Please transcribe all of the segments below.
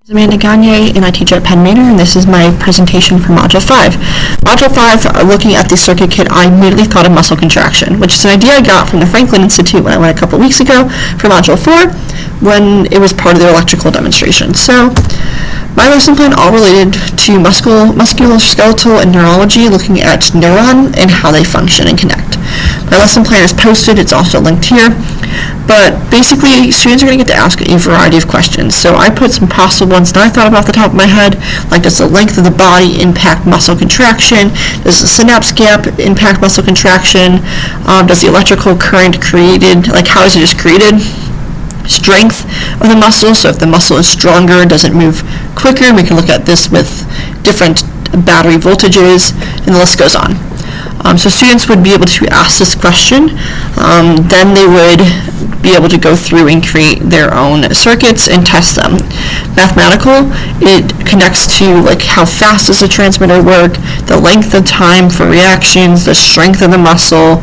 Amanda Gagne, and I teach at Penn Manor, and this is my presentation for Module 5. Module 5, looking at the circuit kit, I immediately thought of muscle contraction, which is an idea I got from the Franklin Institute when I went a couple weeks ago for Module 4, when it was part of their electrical demonstration. So, my lesson plan all related to musculoskeletal and neurology, looking at neuron and how they function and connect. My lesson plan is posted, it's also linked here. But basically, students are going to get to ask a variety of questions. So I put some possible ones that I thought about off the top of my head, like does the length of the body impact muscle contraction? Does the synapse gap impact muscle contraction? Does the electrical current created, like how is it just created? Strength of the muscle, so if the muscle is stronger, does it move quicker? We can look at this with different battery voltages, and the list goes on. So students would be able to ask this question, then they would be able to go through and create their own circuits and test them. Mathematical, it connects to like how fast does the transmitter work, the length of time for reactions, the strength of the muscle,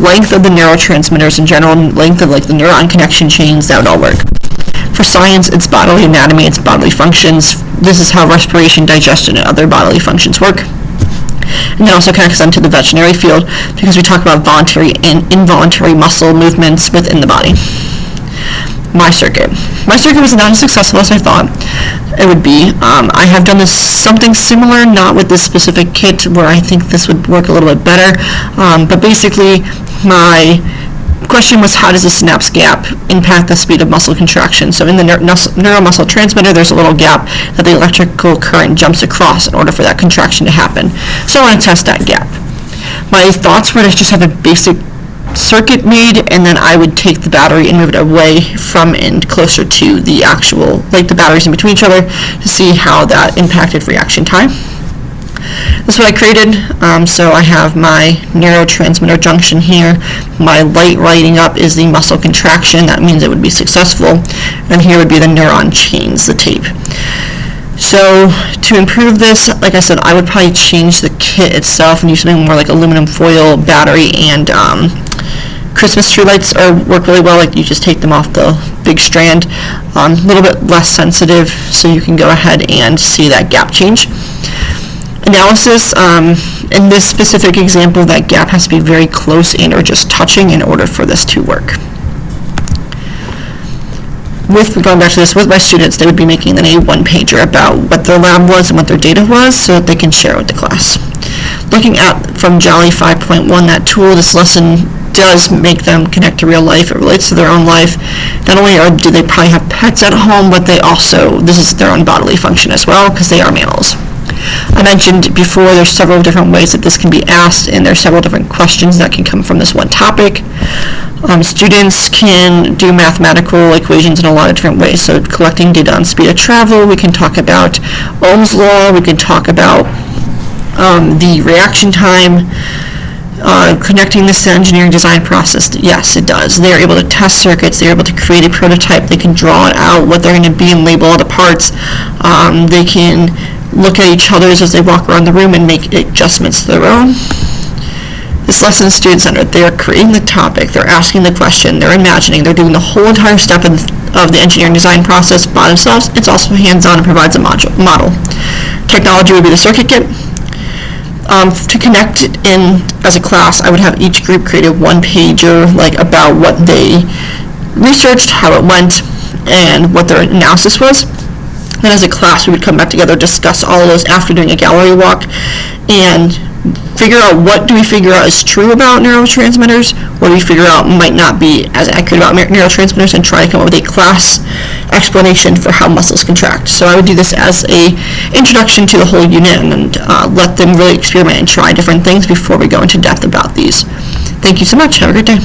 length of the neurotransmitters in general, length of like the neuron connection chains, that would all work. For science, it's bodily anatomy, it's bodily functions. This is how respiration, digestion, and other bodily functions work. And that also connects them to the veterinary field because we talk about voluntary and involuntary muscle movements within the body. My circuit was not as successful as I thought it would be. I have done something similar, not with this specific kit where I think this would work a little bit better, but basically my question was, how does the synapse gap impact the speed of muscle contraction? So in the neuromuscle transmitter, there's a little gap that the electrical current jumps across in order for that contraction to happen. So I want to test that gap. My thoughts were to just have a basic circuit made, and then I would take the battery and move it away from and closer to the actual, like the batteries in between each other, to see how that impacted reaction time. This is what I created. So I have my neurotransmitter junction here. My light lighting up is the muscle contraction. That means it would be successful. And here would be the neuron chains, the tape. So to improve this, like I said, I would probably change the kit itself and use something more like aluminum foil, battery, and Christmas tree lights work really well. Like you just take them off the big strand. A little bit less sensitive, so you can go ahead and see that gap change. Analysis, in this specific example, that gap has to be very close and or just touching in order for this to work. Going back to this, with my students, they would be making then a one-pager about what their lab was and what their data was so that they can share with the class. Looking at from Jolly 5.1, that tool, this lesson does make them connect to real life. It relates to their own life. Not only do they probably have pets at home, but they also, this is their own bodily function as well, because they are mammals. I mentioned before there's several different ways that this can be asked, and there's several different questions that can come from this one topic. Students can do mathematical equations in a lot of different ways. So collecting data on speed of travel, we can talk about Ohm's law, we can talk about the reaction time. Connecting this to the engineering design process, yes, it does. They're able to test circuits, they're able to create a prototype, they can draw it out, what they're going to be, and label all the parts. They can look at each other's as they walk around the room and make adjustments to their own. This lesson is student-centered. They are creating the topic, they're asking the question, they're imagining, they're doing the whole entire step of the engineering design process by themselves. It's also hands-on and provides a model. Technology would be the circuit kit. To connect in as a class, I would have each group create a one-pager like about what they researched, how it went, and what their analysis was. And as a class, we would come back together, discuss all of those after doing a gallery walk, and figure out what do we figure out is true about neurotransmitters, what do we figure out might not be as accurate about neurotransmitters, and try to come up with a class explanation for how muscles contract. So I would do this as a introduction to the whole unit and let them really experiment and try different things before we go into depth about these. Thank you so much. Have a great day.